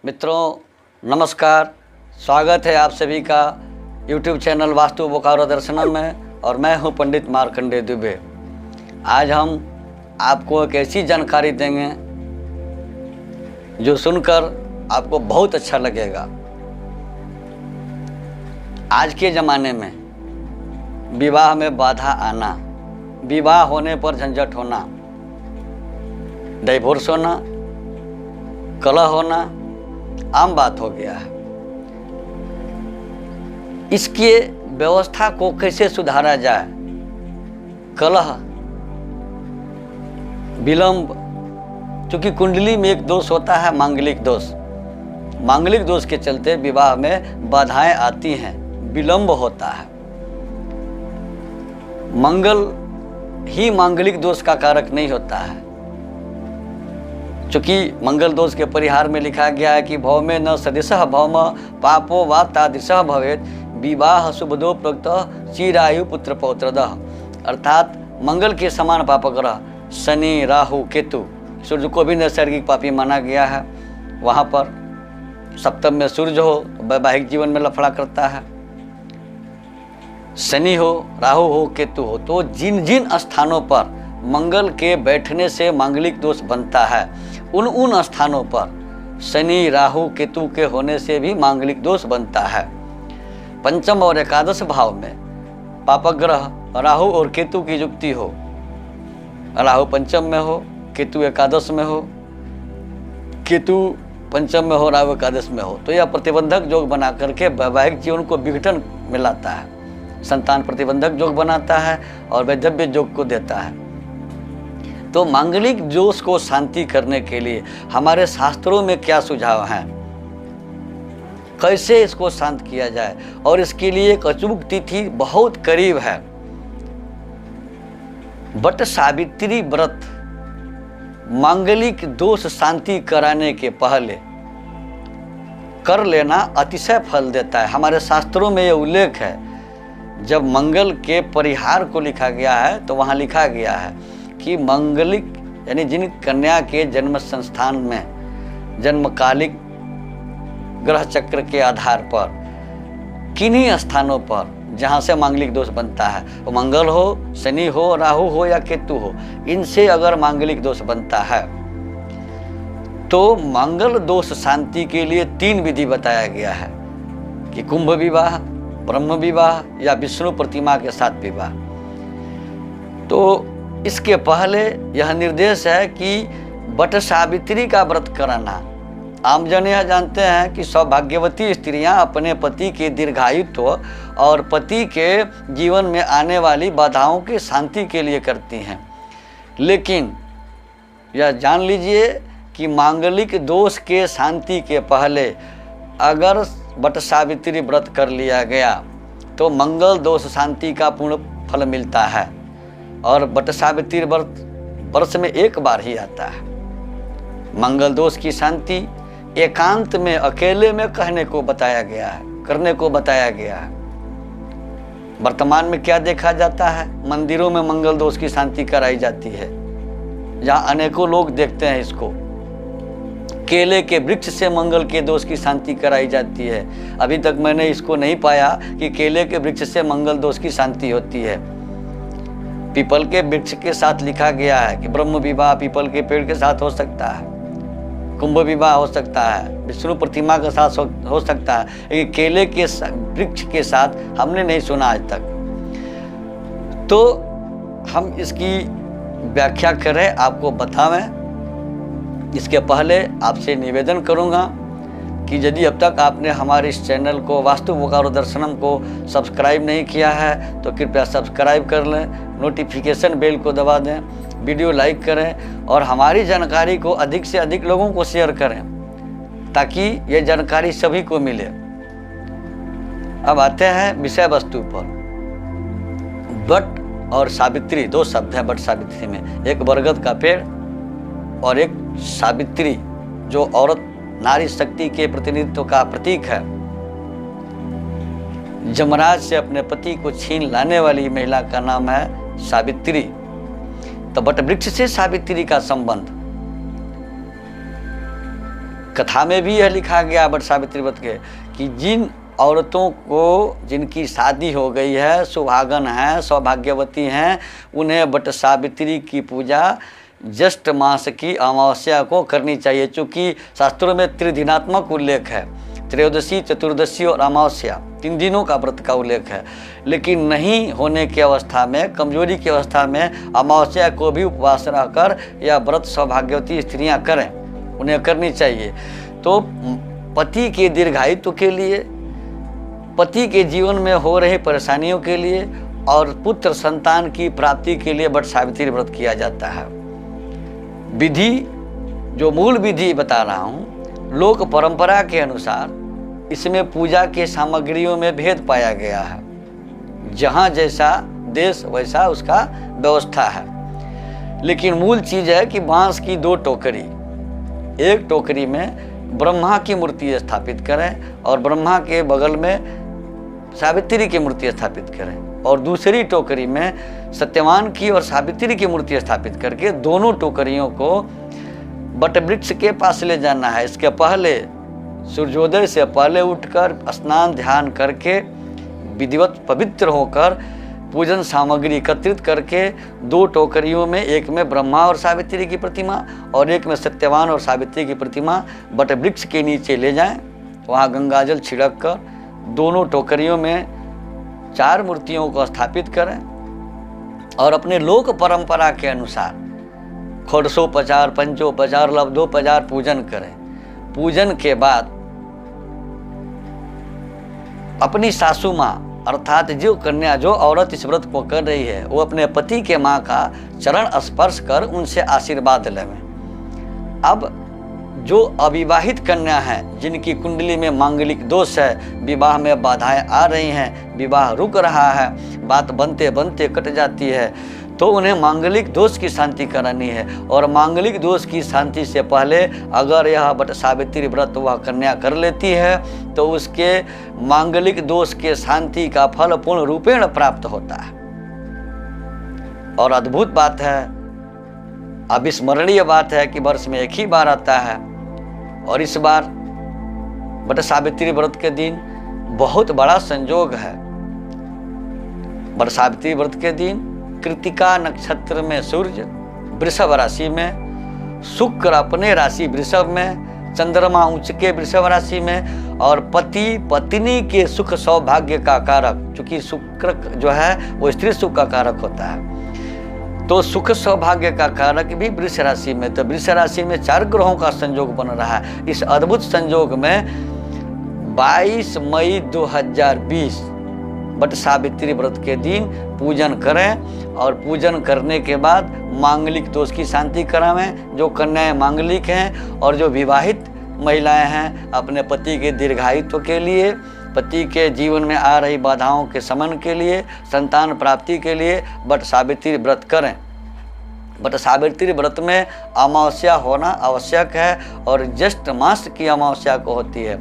मित्रों नमस्कार, स्वागत है आप सभी का YouTube चैनल वास्तु बोकारो दर्शनम में और मैं हूं पंडित मार्कंडेय दुबे। आज हम आपको एक ऐसी जानकारी देंगे जो सुनकर आपको बहुत अच्छा लगेगा। आज के ज़माने में विवाह में बाधा आना, विवाह होने पर झंझट होना, डिवोर्स होना, कलह होना आम बात हो गया है। इसके व्यवस्था को कैसे सुधारा जाए? कलह, विलंब, क्योंकि कुंडली में एक दोष होता है मांगलिक दोष। मांगलिक दोष के चलते विवाह में बाधाएं आती हैं, विलंब होता है। मंगल ही मांगलिक दोष का कारक नहीं होता है, चूँकि मंगल दोष के परिहार में लिखा गया है कि भव में न सदृशः भौम पापो वा तादृशः भवेत् विवाह शुभदो प्रोक्त चिरायु पुत्र पौत्रदः। अर्थात मंगल के समान पाप ग्रह शनि, राहु, केतु, सूर्य को भी नैसर्गिक पापी माना गया है। वहाँ पर सप्तम में सूर्य हो तो वैवाहिक जीवन में लफड़ा करता है। शनि हो, राहु हो, केतु हो, तो जिन जिन स्थानों पर मंगल के बैठने से मांगलिक दोष बनता है उन स्थानों पर शनि, राहु, केतु के होने से भी मांगलिक दोष बनता है। पंचम और एकादश भाव में पापग्रह राहु और केतु की युक्ति हो, राहु पंचम में हो, केतु एकादश में हो, केतु पंचम में हो, राहु एकादश में हो, तो यह प्रतिबंधक योग बना करके वैवाहिक जीवन को विघटन में लाता है, संतान प्रतिबंधक योग बनाता है और वैधव्य योग को देता है। तो मांगलिक दोष को शांति करने के लिए हमारे शास्त्रों में क्या सुझाव हैं, कैसे इसको शांत किया जाए, और इसके लिए एक अचूक तिथि बहुत करीब है। बट सावित्री व्रत मांगलिक दोष शांति कराने के पहले कर लेना अतिशय फल देता है। हमारे शास्त्रों में यह उल्लेख है, जब मंगल के परिहार को लिखा गया है तो वहाँ लिखा गया है कि मंगलिक यानी जिन कन्या के जन्म संस्थान में जन्मकालिक ग्रह चक्र के आधार पर किन्हीं स्थानों पर जहाँ से मांगलिक दोष बनता है, वो मंगल हो, शनि हो, राहु हो या केतु हो, इनसे अगर मांगलिक दोष बनता है तो मंगल दोष शांति के लिए 3 विधि बताया गया है कि कुंभ विवाह, ब्रह्म विवाह या विष्णु प्रतिमा के साथ विवाह। तो इसके पहले यह निर्देश है कि बट सावित्री का व्रत कराना। आम जन यह जानते हैं कि सौभाग्यवती स्त्रियां अपने पति के दीर्घायुत्व और पति के जीवन में आने वाली बाधाओं की शांति के लिए करती हैं, लेकिन यह जान लीजिए कि मांगलिक दोष के शांति के पहले अगर बट सावित्री व्रत कर लिया गया तो मंगल दोष शांति का पूर्ण फल मिलता है। और बट सावित्री व्रत वर्ष में एक बार ही आता है। मंगल दोष की शांति एकांत में अकेले में कहने को बताया गया है, करने को बताया गया है। वर्तमान में क्या देखा जाता है, मंदिरों में मंगल दोष की शांति कराई जाती है, जहाँ अनेकों लोग देखते हैं इसको। केले के वृक्ष से मंगल के दोष की शांति कराई जाती है। अभी तक मैंने इसको नहीं पाया कि केले के वृक्ष से मंगल दोष की शांति होती है। पीपल के वृक्ष के साथ लिखा गया है कि ब्रह्म विवाह पीपल के पेड़ के साथ हो सकता है, कुंभ विवाह हो सकता है, विष्णु प्रतिमा के साथ हो सकता है, लेकिन केले के वृक्ष के साथ हमने नहीं सुना आज तक। तो हम इसकी व्याख्या करें, आपको बतावें। इसके पहले आपसे निवेदन करूंगा कि यदि अब तक आपने हमारे इस चैनल को वास्तु बोकारो दर्शनम को सब्सक्राइब नहीं किया है तो कृपया सब्सक्राइब कर लें, नोटिफिकेशन बेल को दबा दें, वीडियो लाइक करें और हमारी जानकारी को अधिक से अधिक लोगों को शेयर करें ताकि ये जानकारी सभी को मिले। अब आते हैं विषय वस्तु पर। बट और सावित्री 2 शब्द हैं बट सावित्री में, एक बरगद का पेड़ और एक सावित्री जो औरत नारी शक्ति के प्रतिनिधित्व का प्रतीक है। जमराज से अपने पति को छीन लाने वाली महिला का नाम है सावित्री। तो बट वृक्ष से सावित्री का संबंध कथा में भी यह लिखा गया वट सावित्री व्रत के कि जिन औरतों को जिनकी शादी हो गई है, सुहागन हैं, सौभाग्यवती हैं, उन्हें वट सावित्री की पूजा ज्येष्ठ मास की अमावस्या को करनी चाहिए। चूँकि शास्त्रों में त्रिदिनात्मक उल्लेख है, त्रयोदशी, चतुर्दशी और अमावस्या 3 दिनों का व्रत का उल्लेख है, लेकिन नहीं होने की अवस्था में, कमजोरी की अवस्था में अमावस्या को भी उपवास रहकर यह व्रत सौभाग्यवती स्त्रियां करें, उन्हें करनी चाहिए। तो पति के दीर्घायु के लिए, पति के जीवन में हो रही परेशानियों के लिए और पुत्र संतान की प्राप्ति के लिए वट सावित्री व्रत किया जाता है। विधि, जो मूल विधि बता रहा हूँ, लोक परंपरा के अनुसार इसमें पूजा के सामग्रियों में भेद पाया गया है। जहाँ जैसा देश वैसा उसका व्यवस्था है, लेकिन मूल चीज़ है कि बांस की 2 टोकरी, एक टोकरी में ब्रह्मा की मूर्ति स्थापित करें और ब्रह्मा के बगल में सावित्री की मूर्ति स्थापित करें, और दूसरी टोकरी में सत्यवान की और सावित्री की मूर्ति स्थापित करके दोनों टोकरियों को वट वृक्ष के पास ले जाना है। इसके पहले सूर्योदय से पहले उठकर स्नान ध्यान करके विधिवत पवित्र होकर पूजन सामग्री एकत्रित करके 2 टोकरियों में, एक में ब्रह्मा और सावित्री की प्रतिमा और एक में सत्यवान और सावित्री की प्रतिमा वट वृक्ष के नीचे ले जाएं। वहाँ गंगाजल छिड़क कर दोनों टोकरियों में 4 मूर्तियों को स्थापित करें और अपने लोक परंपरा के अनुसार षोडशोपचार, पंचोपचार, लब्धोपचार पूजन करें। पूजन के बाद अपनी सासू माँ अर्थात जो कन्या, जो औरत इस व्रत को कर रही है, वो अपने पति के माँ का चरण स्पर्श कर उनसे आशीर्वाद लें। अब जो अविवाहित कन्या हैं, जिनकी कुंडली में मांगलिक दोष है, विवाह में बाधाएं आ रही हैं, विवाह रुक रहा है, बात बनते बनते कट जाती है, तो उन्हें मांगलिक दोष की शांति करानी है। और मांगलिक दोष की शांति से पहले अगर यह वट सावित्री व्रत वह कन्या कर लेती है तो उसके मांगलिक दोष के शांति का फल पूर्ण रूपेण प्राप्त होता है। और अद्भुत बात है, अविस्मरणीय बात है कि वर्ष में एक ही बार आता है, और इस बार वट सावित्री व्रत के दिन बहुत बड़ा संयोग है। वट सावित्री व्रत के दिन कृतिका नक्षत्र में सूर्य वृषभ राशि में, शुक्र अपने राशि वृषभ में, चंद्रमा उच्च के वृषभ राशि में, और पति पत्नी के सुख सौभाग्य का कारक, चूंकि शुक्र जो है वो स्त्री सुख का कारक होता है, तो सुख सौभाग्य का कारक भी वृष राशि में। तो वृष राशि में 4 ग्रहों का संयोग बन रहा है। इस अद्भुत संयोग में 22 मई 2020 वट सावित्री व्रत के दिन पूजन करें, और पूजन करने के बाद मांगलिक दोष की शांति करावें। जो कन्याएं मांगलिक हैं और जो विवाहित महिलाएं हैं, अपने पति के दीर्घायुत्व के लिए, पति के जीवन में आ रही बाधाओं के शमन के लिए, संतान प्राप्ति के लिए वट सावित्री व्रत करें। वट सावित्री व्रत में अमावस्या होना आवश्यक है, और ज्येष्ठ मास की अमावस्या को होती है।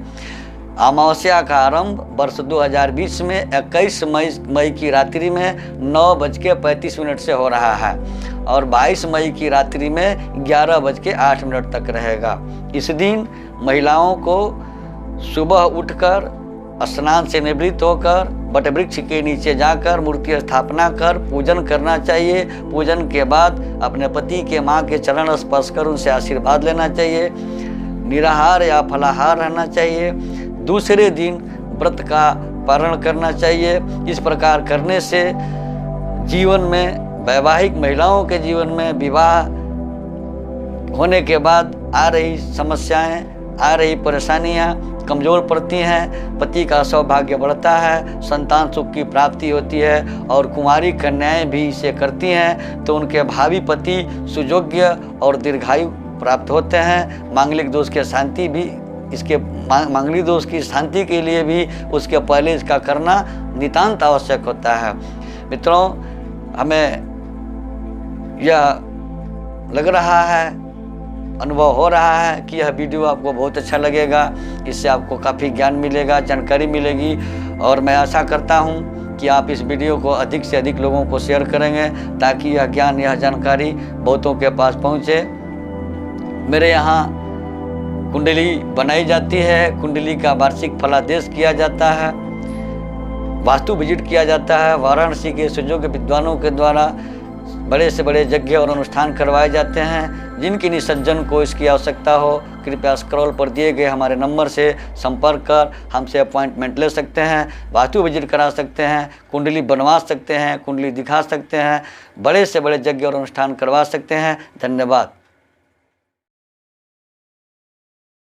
अमावस्या का आरंभ वर्ष 2020 में 21 मई की रात्रि में 9:35 से हो रहा है, और 22 मई की रात्रि में 11:08 तक रहेगा। इस दिन महिलाओं को सुबह उठकर स्नान से निवृत्त होकर वट वृक्ष के नीचे जाकर मूर्ति स्थापना कर पूजन करना चाहिए। पूजन के बाद अपने पति के माँ के चरण स्पर्श कर उनसे आशीर्वाद लेना चाहिए। निराहार या फलाहार रहना चाहिए। दूसरे दिन व्रत का पारण करना चाहिए। इस प्रकार करने से जीवन में, वैवाहिक महिलाओं के जीवन में विवाह होने के बाद आ रही समस्याएं, आ रही परेशानियां कमज़ोर पड़ती हैं, पति का सौभाग्य बढ़ता है, संतान सुख की प्राप्ति होती है, और कुंवारी कन्याएं भी इसे करती हैं तो उनके भावी पति सुयोग्य और दीर्घायु प्राप्त होते हैं। मांगलिक दोष की शांति भी, इसके मांगलिक दोष की शांति के लिए भी उसके पहले इसका करना नितांत आवश्यक होता है। मित्रों, हमें यह लग रहा है, अनुभव हो रहा है कि यह वीडियो आपको बहुत अच्छा लगेगा। इससे आपको काफ़ी ज्ञान मिलेगा, जानकारी मिलेगी, और मैं आशा करता हूँ कि आप इस वीडियो को अधिक से अधिक लोगों को शेयर करेंगे ताकि यह ज्ञान, यह जानकारी बहुतों के पास पहुँचे। मेरे यहाँ कुंडली बनाई जाती है, कुंडली का वार्षिक फलादेश किया जाता है, वास्तु विजिट किया जाता है। वाराणसी के सुयोग्य विद्वानों के द्वारा बड़े से बड़े यज्ञ और अनुष्ठान करवाए जाते हैं। जिनकी निसज्जन को इसकी आवश्यकता हो, कृपया स्क्रॉल पर दिए गए हमारे नंबर से संपर्क कर हमसे अपॉइंटमेंट ले सकते हैं, वास्तु विजिट करा सकते हैं, कुंडली बनवा सकते हैं, कुंडली दिखा सकते हैं, बड़े से बड़े यज्ञ और अनुष्ठान करवा सकते हैं। धन्यवाद।